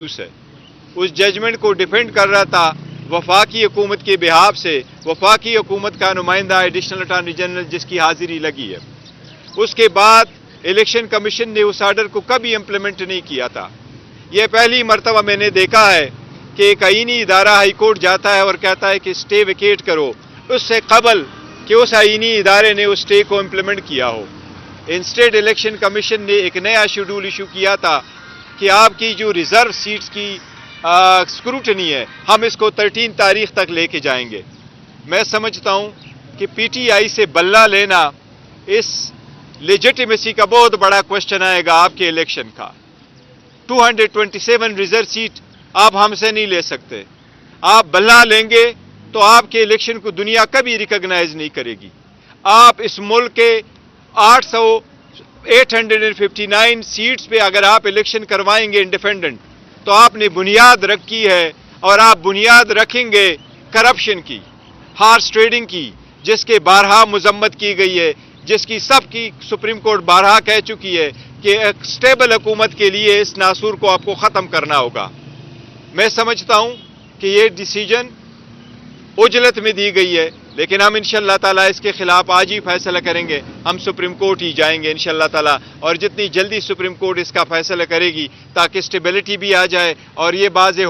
है, उस जजमेंट को डिफेंड कर रहा था वफाकी हुकूमत के बिहाफ से। वफाकी हुकूमत का नुमाइंदा एडिशनल अटॉर्नी जनरल जिसकी हाजिरी लगी है, उसके बाद इलेक्शन कमीशन ने उस आर्डर को कभी इम्प्लीमेंट नहीं किया था। यह पहली मरतबा मैंने देखा है कि एक आईनी इदारा हाई कोर्ट जाता है और कहता है कि स्टे वेकेट करो, उससे कबल कि उस आईनी इदारे ने उस स्टे को इम्प्लीमेंट किया हो। इंस्टेड इलेक्शन कमीशन ने एक नया शेड्यूल इशू किया था कि आपकी जो रिजर्व सीट्स की स्क्रूटनी है, हम इसको 13 तारीख तक लेके जाएंगे। मैं समझता हूं कि पीटीआई से बल्ला लेना, इस लेजिटिमेसी का बहुत बड़ा क्वेश्चन आएगा आपके इलेक्शन का। 227 रिजर्व सीट आप हमसे नहीं ले सकते। आप बल्ला लेंगे तो आपके इलेक्शन को दुनिया कभी रिकॉग्नाइज नहीं करेगी। आप इस मुल्क के 859 सीट्स पे अगर आप इलेक्शन करवाएंगे इंडिपेंडेंट, तो आपने बुनियाद रखी है और आप बुनियाद रखेंगे करप्शन की, हार्स ट्रेडिंग की, जिसके बारहा मजम्मत की गई है, जिसकी सबकी सुप्रीम कोर्ट बारहा कह चुकी है कि एक स्टेबल हुकूमत के लिए इस नासूर को आपको ख़त्म करना होगा। मैं समझता हूं कि ये डिसीजन उजलत में दी गई है, लेकिन हम इंशाअल्लाह ताला इसके खिलाफ आज ही फैसला करेंगे। हम सुप्रीम कोर्ट ही जाएंगे इंशाअल्लाह ताला, और जितनी जल्दी सुप्रीम कोर्ट इसका फैसला करेगी ताकि स्टेबिलिटी भी आ जाए और ये वाजे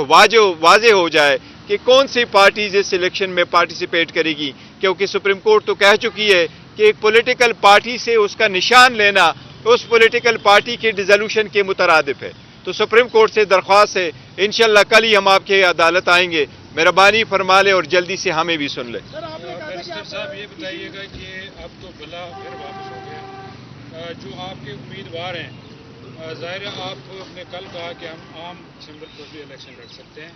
हो जाए कि कौन सी पार्टीज इस इलेक्शन में पार्टिसिपेट करेगी। क्योंकि सुप्रीम कोर्ट तो कह चुकी है कि एक पॉलिटिकल पार्टी से उसका निशान लेना उस पॉलिटिकल पार्टी के डिसोल्यूशन के मुतरादिफ है। तो सुप्रीम कोर्ट से दरख्वास्त है, इंशाअल्लाह कल ही हम आपके अदालत आएंगे, मेहरबानी फरमा ले और जल्दी से हमें भी सुन ले। बैरिस्टर साहब ये बताइएगा कि अब तो भला फिर वापस हो गया, जो आपके उम्मीदवार हैं, ज़ाहिर है आपने कल कहा कि हम आम सिंबल पर भी इलेक्शन लड़ सकते हैं,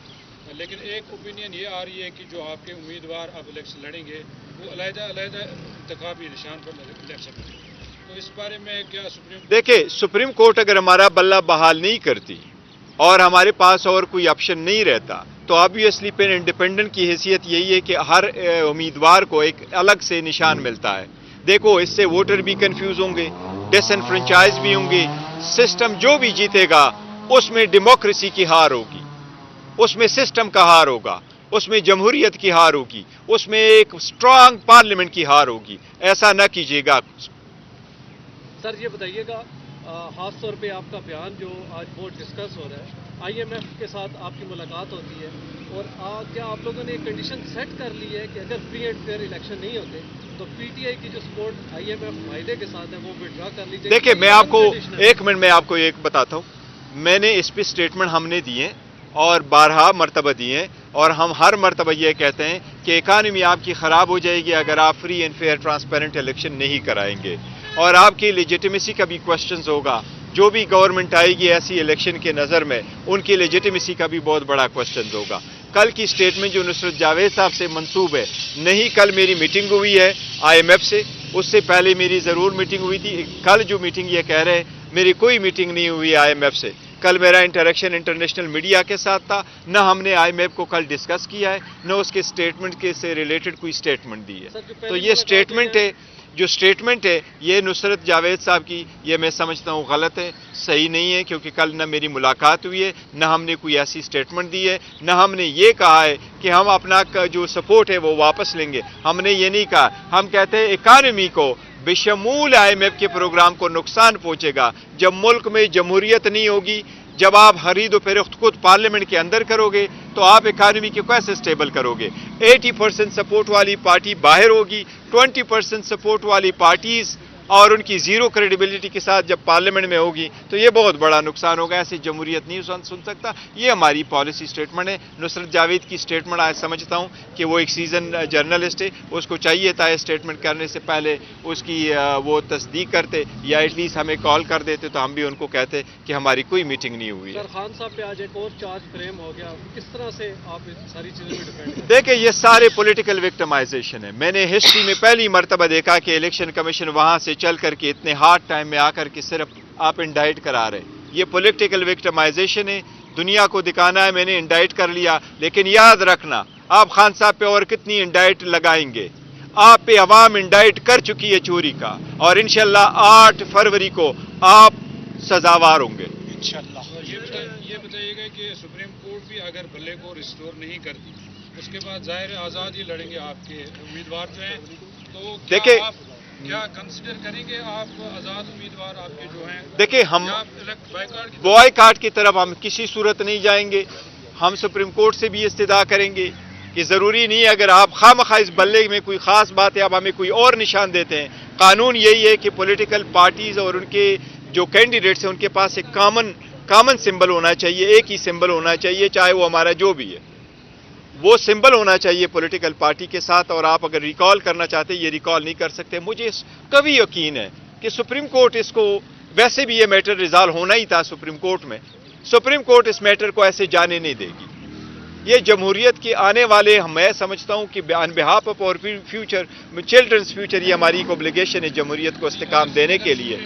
लेकिन एक ओपिनियन ये आ रही है कि जो आपके उम्मीदवार अब इलेक्शन लड़ेंगे वो अलग-अलग इंतखाबी निशान पर इलेक्शन लड़ेंगे। तो इस बारे में क्या देखिए, सुप्रीम कोर्ट अगर हमारा बल्ला बहाल नहीं करती और हमारे पास और कोई ऑप्शन नहीं रहता, तो ऑब्वियसली फिर इंडिपेंडेंट की हैसियत यही है कि हर उम्मीदवार को एक अलग से निशान मिलता है। देखो, इससे वोटर भी कंफ्यूज होंगे, डिसएनफ्रेंचाइज भी होंगे। सिस्टम जो भी जीतेगा उसमें डेमोक्रेसी की हार होगी, उसमें सिस्टम का हार होगा, उसमें जमहूरियत की हार होगी, उसमें एक स्ट्रांग पार्लियामेंट की हार होगी। ऐसा न कीजिएगा। सर ये बताइएगा, खास तौर पे आपका बयान जो आज बहुत डिस्कस हो रहा है, IMF के साथ आपकी मुलाकात होती है, और क्या आप लोगों ने एक कंडीशन सेट कर ली है कि अगर फ्री एंड फेयर इलेक्शन नहीं होते तो PTI की जो सपोर्ट IMF माहिदे के साथ है वो विड्रॉ कर लीजिए? देखिए, मैं आपको एक मिनट में आपको एक बताता हूँ। मैंने इस पर स्टेटमेंट हमने दिए और 12 मरतबा दिए, और हम हर मरतबा ये कहते हैं कि इकानमी आपकी ख़राब हो जाएगी अगर आप free and fair transparent election नहीं कराएंगे, और आपकी लेजिटिमेसी का भी क्वेश्चन होगा। जो भी गवर्नमेंट आएगी ऐसी इलेक्शन के नज़र में, उनकी लेजिटिमेसी का भी बहुत बड़ा क्वेश्चन होगा। कल की स्टेटमेंट जो नुसरत जावेद साहब से मंसूब है, नहीं, कल मेरी मीटिंग हुई है IMF से, उससे पहले मेरी ज़रूर मीटिंग हुई थी। कल जो मीटिंग ये कह रहे हैं, मेरी कोई मीटिंग नहीं हुई IMF से। कल मेरा इंटरेक्शन इंटरनेशनल मीडिया के साथ था, न हमने IMF को कल डिस्कस किया है, न उसके स्टेटमेंट के से रिलेटेड कोई स्टेटमेंट दी है। तो ये स्टेटमेंट है, जो स्टेटमेंट है ये नुसरत जावेद साहब की, ये मैं समझता हूँ गलत है, सही नहीं है, क्योंकि कल न मेरी मुलाकात हुई है, न हमने कोई ऐसी स्टेटमेंट दी है, न हमने ये कहा है कि हम अपना जो सपोर्ट है वो वापस लेंगे। हमने ये नहीं कहा। हम कहते हैं इकानमी को बेशमूल IMF के प्रोग्राम को नुकसान पहुंचेगा जब मुल्क में जमहूरियत नहीं होगी। जब आप खरीदो फरोख्त खुद पार्लियामेंट के अंदर करोगे तो आप इकानमी को कैसे स्टेबल करोगे? 80% सपोर्ट वाली पार्टी बाहर होगी, 20% सपोर्ट वाली पार्टीज और उनकी जीरो क्रेडिबिलिटी के साथ जब पार्लियामेंट में होगी तो ये बहुत बड़ा नुकसान होगा। ऐसी जमहूरियत नहीं सुन सकता। ये हमारी पॉलिसी स्टेटमेंट है। नुसरत जावेद की स्टेटमेंट आज समझता हूँ कि वो एक सीजन जर्नलिस्ट है, उसको चाहिए था स्टेटमेंट करने से पहले उसकी वो तस्दीक करते, या एटलीस्ट हमें कॉल कर देते तो हम भी उनको कहते कि हमारी कोई मीटिंग नहीं हुई है। सर, खान साहब पे आज एक और चार्ज फ्रेम हो गया, किस तरह से आप सारी चीज़ें में डिपेंड? देखिए, ये सारे पॉलिटिकल विक्टिमाइजेशन है। मैंने हिस्ट्री में पहली मरतबा देखा कि इलेक्शन कमीशन वहां से चल करके इतने हार्ड टाइम में आकर के सिर्फ आप इंडाइट करा रहे। ये पॉलिटिकल विक्टिमाइजेशन है, दुनिया को दिखाना है मैंने इंडाइट कर लिया। लेकिन याद रखना, आप खान साहब पे और कितनी इंडाइट लगाएंगे? आप पे अवाम इंडाइट कर चुकी है चोरी का, और इंशाल्लाह 8 फरवरी को आप सजावार होंगे इंशाल्लाह। ये बताइएगा कि سپریم کورٹ بھی اگر بلے کو ریسٹور نہیں کرتی اس کے بعد ظاہر آزاد ہی لڑیں گے آپ کے امیدوار جو ہیں، تو دیکھیں آپ کیا کنسیڈر کریں گے آپ آزاد امیدوار آپ کے جو ہیں؟ دیکھیں ہم بائیکاٹ بوائے کاٹ کی طرف ہم کسی صورت نہیں جائیں گے. ہم سپریم کورٹ سے بھی استدعا کریں گے کہ ضروری نہیں ہے اگر آپ خواہ اس بلے میں کوئی خاص بات ہے آپ ہمیں کوئی اور نشان دیتے ہیں. قانون یہی ہے کہ پولیٹیکل پارٹیز اور ان کے جو کینڈیڈیٹس ہیں ان کے پاس ایک کامن سمبل ہونا چاہیے، ایک ہی سمبل ہونا چاہیے چاہے وہ ہمارا جو بھی ہے، وہ سمبل ہونا چاہیے پولیٹیکل پارٹی کے ساتھ. اور آپ اگر ریکال کرنا چاہتے یہ ریکال نہیں کر سکتے. مجھے کبھی یقین ہے کہ سپریم کورٹ اس کو، ویسے بھی یہ میٹر ریزالو ہونا ہی تھا سپریم کورٹ میں، سپریم کورٹ اس میٹر کو ایسے جانے نہیں دے گی. یہ جمہوریت کے آنے والے، میں سمجھتا ہوں کہ آن بہاف آف اور فیوچر، چلڈرنس فیوچر، یہ ہماری ایک اوبلیگیشن ہے جمہوریت کو استحکام دینے کے لیے.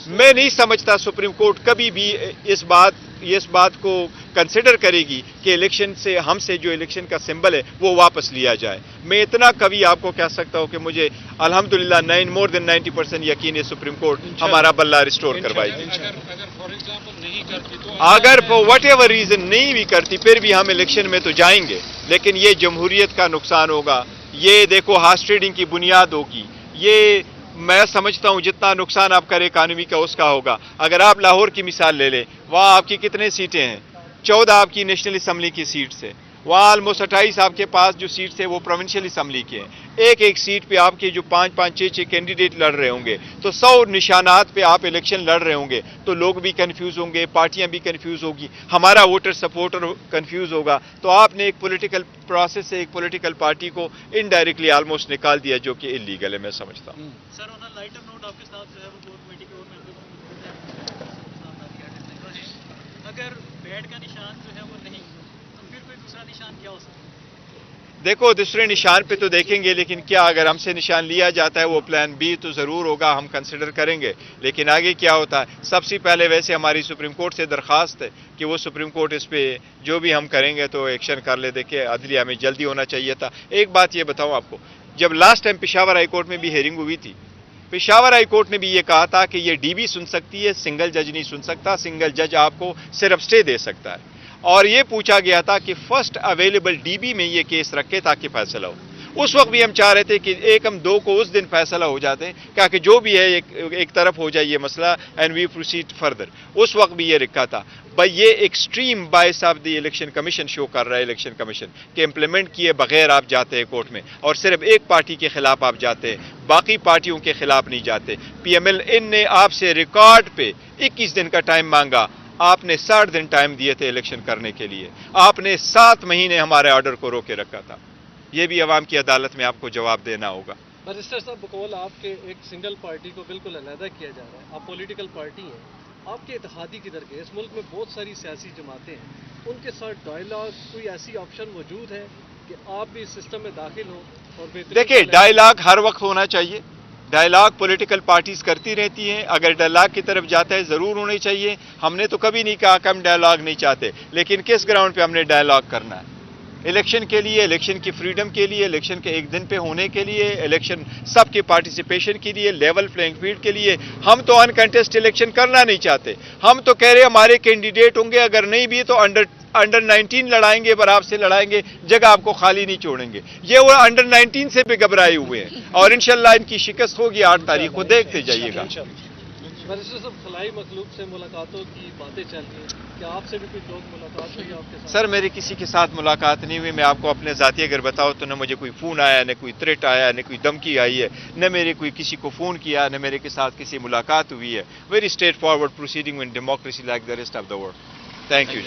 میں نہیں سمجھتا سپریم کورٹ کبھی بھی اس بات کو کنسیڈر کرے گی کہ الیکشن سے، ہم سے جو الیکشن کا سمبل ہے وہ واپس لیا جائے. میں اتنا کبھی آپ کو کہہ سکتا ہوں کہ مجھے الحمدللہ مور دین 90% یقین ہے سپریم کورٹ ہمارا بلہ ریسٹور کروائے گی. اگر فار ایگزامپل نہیں کرتی تو اگر فور وٹ ایور ریزن نہیں بھی کرتی پھر بھی ہم الیکشن میں تو جائیں گے، لیکن یہ جمہوریت کا نقصان ہوگا. یہ دیکھو ہارس ٹریڈنگ کی بنیاد ہوگی. یہ میں سمجھتا ہوں جتنا نقصان آپ کرے اکانومی کا اس کا ہوگا. اگر آپ لاہور کی مثال لے لیں، وہاں آپ کی کتنے سیٹیں ہیں؟ 14 آپ کی نیشنل اسمبلی کی سیٹس ہیں. وہاں آلموسٹ 28 آپ کے پاس جو سیٹس ہیں وہ پروونشل اسمبلی کے ہیں. ایک ایک سیٹ پہ آپ کے جو 5-5 6 کینڈیڈیٹ لڑ رہے ہوں گے، تو 100 نشانات پہ آپ الیکشن لڑ رہے ہوں گے تو لوگ بھی کنفیوز ہوں گے، پارٹیاں بھی کنفیوز ہوگی، ہمارا ووٹر سپورٹر کنفیوز ہوگا. تو آپ نے ایک پولیٹیکل پروسیس سے ایک پولیٹیکل پارٹی کو انڈائریکٹلی آلموسٹ نکال دیا جو کہ انلیگل ہے، میں سمجھتا ہوں. سر آن لائٹر نوٹ آپ کے ساتھ جو ہے وہ کور کمیٹی کے اور اگر بیٹ کا نشان جو ہے وہ نہیں تو پھر کوئی دوسرا نشان کیا ہو سکتا ہے؟ دیکھو دوسرے نشان پہ تو دیکھیں گے، لیکن کیا اگر ہم سے نشان لیا جاتا ہے وہ پلان بی تو ضرور ہوگا، ہم کنسیڈر کریں گے. لیکن آگے کیا ہوتا ہے، سب سے پہلے ویسے ہماری سپریم کورٹ سے درخواست ہے کہ وہ سپریم کورٹ اس پہ جو بھی ہم کریں گے تو ایکشن کر لے. دیکھیں عدلیہ میں جلدی ہونا چاہیے تھا. ایک بات یہ بتاؤں آپ کو، جب last time Peshawar high court میں بھی ہیئرنگ ہوئی تھی، پشاور ہائی کورٹ نے بھی یہ کہا تھا کہ یہ ڈی بی سن سکتی ہے، سنگل جج نہیں سن سکتا. سنگل جج آپ کو صرف سٹے دے سکتا ہے. اور یہ پوچھا گیا تھا کہ فرسٹ اویلیبل ڈی بی میں یہ کیس رکھے تاکہ فیصلہ ہو. اس وقت بھی ہم چاہ رہے تھے کہ 1-2 کو اس دن فیصلہ ہو جاتے، کیا کہ جو بھی ہے ایک طرف ہو جائے یہ مسئلہ اینڈ وی پروسیڈ فردر. اس وقت بھی یہ رکھا تھا. بھائی یہ extreme bias of the election commission show کر رہا ہے الیکشن کمیشن کہ امپلیمنٹ کیے بغیر آپ جاتے ہیں کورٹ میں اور صرف ایک پارٹی کے خلاف آپ جاتے ہیں، باقی پارٹیوں کے خلاف نہیں جاتے. پی ایم ایل این نے آپ سے ریکارڈ پہ 21 دن کا ٹائم مانگا، آپ نے 60 دن ٹائم دیے تھے الیکشن کرنے کے لیے. آپ نے 7 مہینے ہمارے آرڈر کو روکے رکھا تھا. یہ بھی عوام کی عدالت میں آپ کو جواب دینا ہوگا. بیرسٹر صاحب بقول آپ کے ایک سنگل پارٹی کو بالکل علیحدہ کیا جا رہا ہے، آپ پولیٹیکل پارٹی ہیں، آپ کے اتحادی کی درگاہ اس ملک میں بہت ساری سیاسی جماعتیں ہیں، ان کے ساتھ ڈائلاگ کوئی ایسی آپشن موجود ہے کہ آپ بھی اس سسٹم میں داخل ہوں اور دیکھیں ڈائلاگ ہر وقت ہونا چاہیے. ڈائلاگ پولیٹیکل پارٹیز کرتی رہتی ہیں. اگر ڈائلاگ کی طرف جاتا ہے ضرور ہونی چاہیے. ہم نے تو کبھی نہیں کہا کہ ہم ڈائلاگ نہیں چاہتے، لیکن کس گراؤنڈ پہ ہم نے ڈائلاگ کرنا ہے؟ الیکشن کے لیے، الیکشن کی فریڈم کے لیے، الیکشن کے ایک دن پہ ہونے کے لیے، الیکشن سب کے پارٹیسپیشن کے لیے، لیول پلینگ فیلڈ کے لیے. ہم تو انکنٹیسٹ الیکشن کرنا نہیں چاہتے. ہم تو کہہ رہے ہمارے کینڈیڈیٹ ہوں گے، اگر نہیں بھی تو انڈر 19 لڑائیں گے، براب سے لڑائیں گے، جگہ آپ کو خالی نہیں چھوڑیں گے. یہ وہ انڈر 19 سے بھی گھبرائے ہوئے ہیں اور انشاءاللہ ان کی شکست ہوگی 8 تاریخ کو، دیکھتے جائیے گا. بیرسٹر صاحب خلائی مخلوق سے ملاقاتوں کی باتیں چل رہی ہیں، کیا آپ سے بھی کوئی لوگ ملاقات ہوئی آپ کے ساتھ؟ سر میری کسی کے ساتھ ملاقات نہیں ہوئی. میں آپ کو اپنے ذاتی اگر بتاؤ تو نہ مجھے کوئی فون آیا، نہ کوئی تھریٹ آیا، نہ کوئی دھمکی آئی ہے، نہ میرے کوئی کسی کو فون کیا، نہ میرے کے ساتھ کسی ملاقات ہوئی ہے. Very straight forward proceeding in democracy like the rest of the world. Thank you.